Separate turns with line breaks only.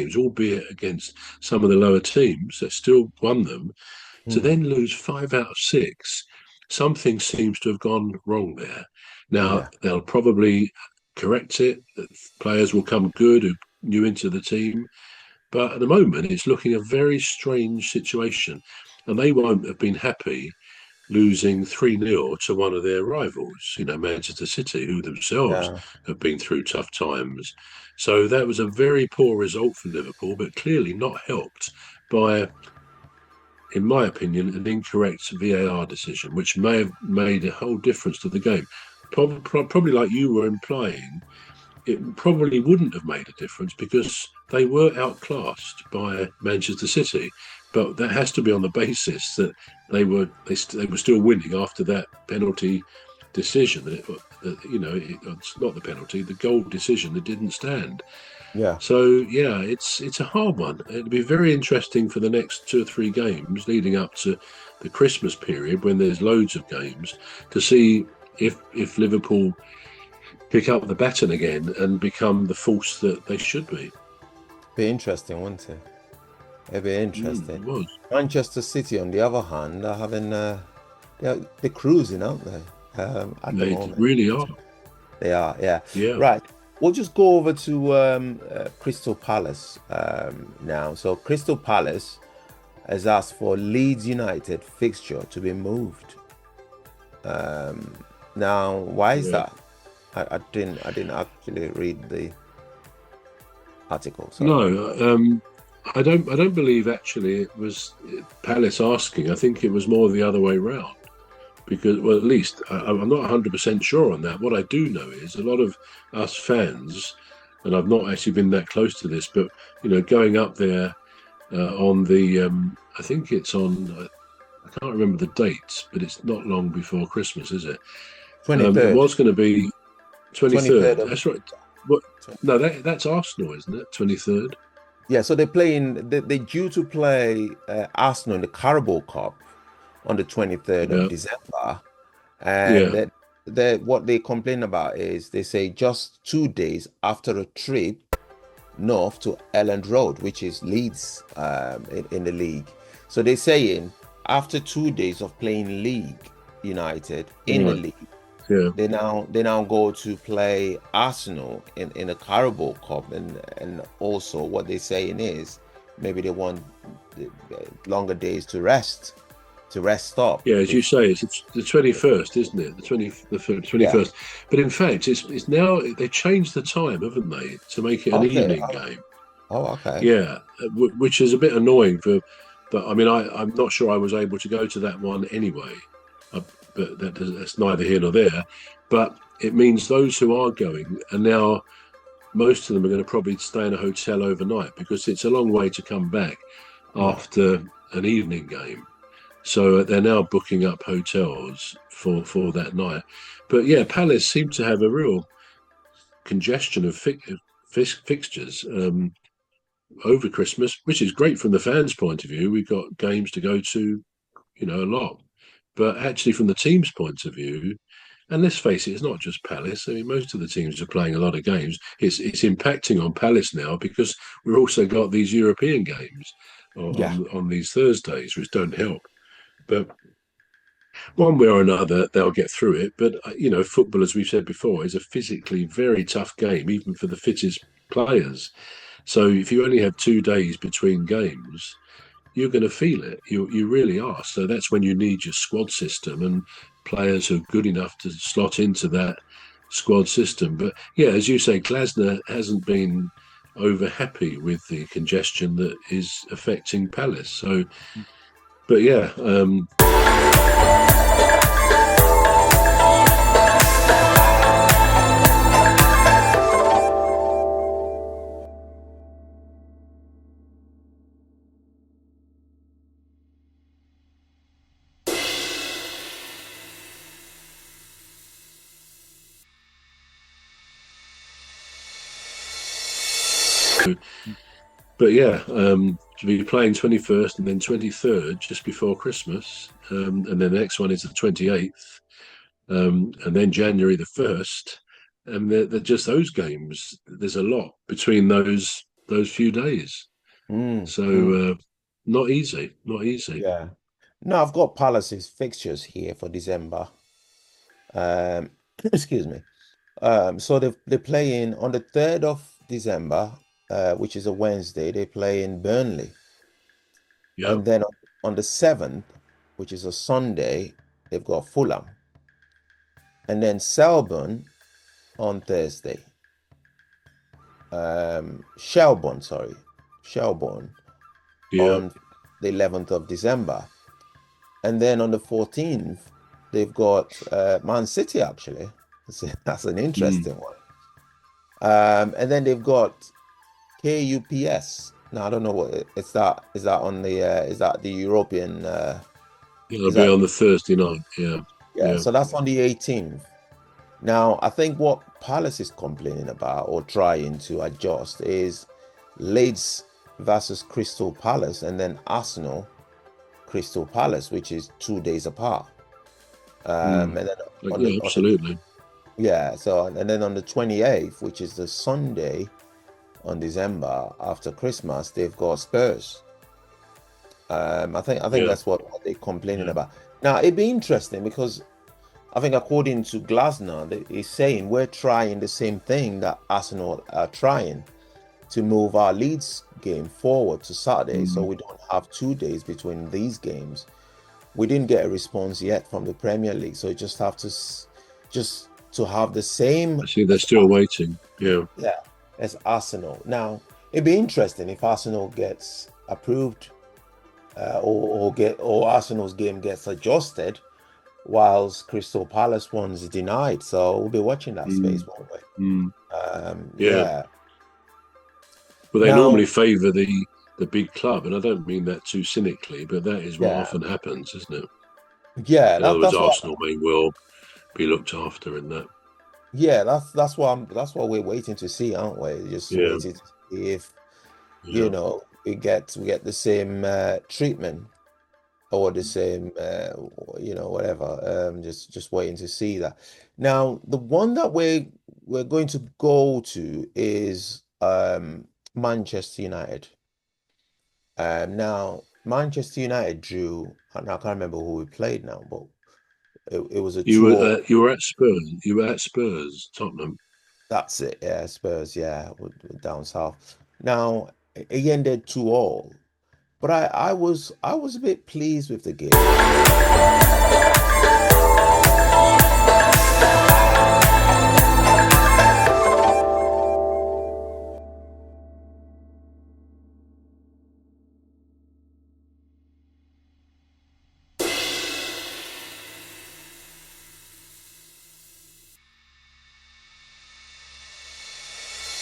games, albeit against some of the lower teams that still won them, to
Mm.
then lose 5 out of 6, something seems to have gone wrong there. Now,
Yeah.
they'll probably correct it. Players will come good who new into the team. But at the moment, it's looking a very strange situation. And they won't have been happy losing 3-0 to one of their rivals, Manchester City, who themselves
Yeah.
have been through tough times. So that was a very poor result for Liverpool, but clearly not helped by, in my opinion, an incorrect VAR decision, which may have made a whole difference to the game. Probably like you were implying, it probably wouldn't have made a difference because they were outclassed by Manchester City. But that has to be on the basis that they were still winning after that penalty decision. It's not the penalty, the goal decision that didn't stand.
Yeah.
So yeah, it's a hard one. It'll be very interesting for the next 2 or 3 games leading up to the Christmas period when there's loads of games to see if Liverpool pick up the baton again and become the force that they should be.
Be interesting, wouldn't it? It'd be
It
interesting.
was.
Manchester City, on the other hand, are having they're cruising, aren't they? At the
They
moment,
really are.
they are. Yeah.
Yeah.
Right. We'll just go over to Crystal Palace now. So Crystal Palace has asked for Leeds United fixture to be moved. Now, why is
Yeah.
that? I didn't actually read the article. Sorry.
No, I don't believe actually it was Palace asking. I think it was more the other way round. Because, well, at least I'm not 100% sure on that. What I do know is a lot of us fans, and I've not actually been that close to this, but going up there on the, I think it's on, I can't remember the dates, but it's not long before Christmas, is it? It
23rd.
was going to be
23rd
23rd.
of
That's right. What? No, that's Arsenal, isn't it? 23rd.
Yeah, so they're due to play Arsenal in the Carabao Cup on the 23rd of
Yeah,
December. And
yeah,
that what they complain about is they say just 2 days after a trip north to Elland Road, which is Leeds in the league. So they're saying after 2 days of playing League United in the
right,
league,
yeah.
they now go to play Arsenal in a Carabao Cup, and also what they're saying is maybe they want longer days to rest up.
Yeah, as you say, it's the 21st, isn't it? The 21st.
Yeah.
But in fact, it's now they changed the time, haven't they, to make it an
Okay.
evening game?
Oh, okay.
Yeah, which is a bit annoying for. But I mean, I'm not sure I was able to go to that one anyway. But that's neither here nor there. But it means those who are going, and now most of them are going to probably stay in a hotel overnight because it's a long way to come back
Yeah.
after an evening game. So they're now booking up hotels for that night. But yeah, Palace seem to have a real congestion of fixtures over Christmas, which is great from the fans' point of view. We've got games to go to, a lot. But actually, from the team's point of view, and let's face it, it's not just Palace. I mean, most of the teams are playing a lot of games. It's impacting on Palace now because we've also got these European games
Yeah.
on these Thursdays, which don't help. But one way or another, they'll get through it. But football, as we've said before, is a physically very tough game, even for the fittest players. So if you only have 2 days between games, you're going to feel it. You really are. So that's when you need your squad system and players who are good enough to slot into that squad system. But yeah, as you say, Glasner hasn't been over happy with the congestion that is affecting Palace. So, but yeah, but yeah, to be playing 21st and then 23rd just before Christmas, and then the next one is the 28th, and then January the 1st, and they're just those games. There's a lot between those those few days.
Mm,
So
mm,
not easy, not easy.
yeah. No, I've got Palace's fixtures here for December. Um, excuse me. So they're playing on the 3rd of December, which is a Wednesday. They play in Burnley,
Yeah,
and then on the 7th, which is a Sunday, they've got Fulham, and then Selborne on Thursday. Shelbourne, sorry, Shelbourne
yeah.
on the 11th of December. And then on the 14th, they've got Man City, actually. That's an
Mm.
interesting one. And then they've got KUPS. Now, I don't know what it's that. Is that on the is that the European
It'll
is
be
that
on the Thursday night. Yeah,
yeah,
yeah.
so that's on the 18th. Now, I think what Palace is complaining about or trying to adjust is Leeds versus Crystal Palace and then Arsenal Crystal Palace, which is 2 days apart.
Mm.
And then
Yeah,
on the
absolutely.
yeah, so and then on the 28th, which is the Sunday on December after Christmas, they've got Spurs. I think
Yeah,
that's what they're complaining
yeah.
about. Now it'd be interesting because I think according to Glasner, he's saying we're trying the same thing that Arsenal are trying to move our Leeds game forward to Saturday, so
Mm.
we don't have 2 days between these games. We didn't get a response yet from the Premier League, so you just have to just to have the same
I see they're
as
still waiting. Yeah,
yeah as Arsenal. Now it'd be interesting if Arsenal gets approved or Arsenal's game gets adjusted whilst Crystal Palace one's denied. So we'll be watching that
mm.
space, won't we?
Mm. Yeah.
Yeah.
Well, they normally
Now,
favour the big club, and I don't mean that too cynically, but that is what
yeah,
often happens, isn't it?
yeah.
In other words,
That's what.
Arsenal may well be looked after in that.
Yeah, that's what we're waiting to see, aren't we? Just
Yeah,
waiting to see if
yeah.
we get the same treatment or the same whatever. Just waiting to see that. Now, the one that we're going to go to is Manchester United. Now Manchester United drew, and I can't remember who we played now, but it was a 2-2.
You were at Spurs. You were at Spurs, Tottenham.
That's it, yeah, Spurs, yeah, with down south. Now it ended 2-2, but I was a bit pleased with the game.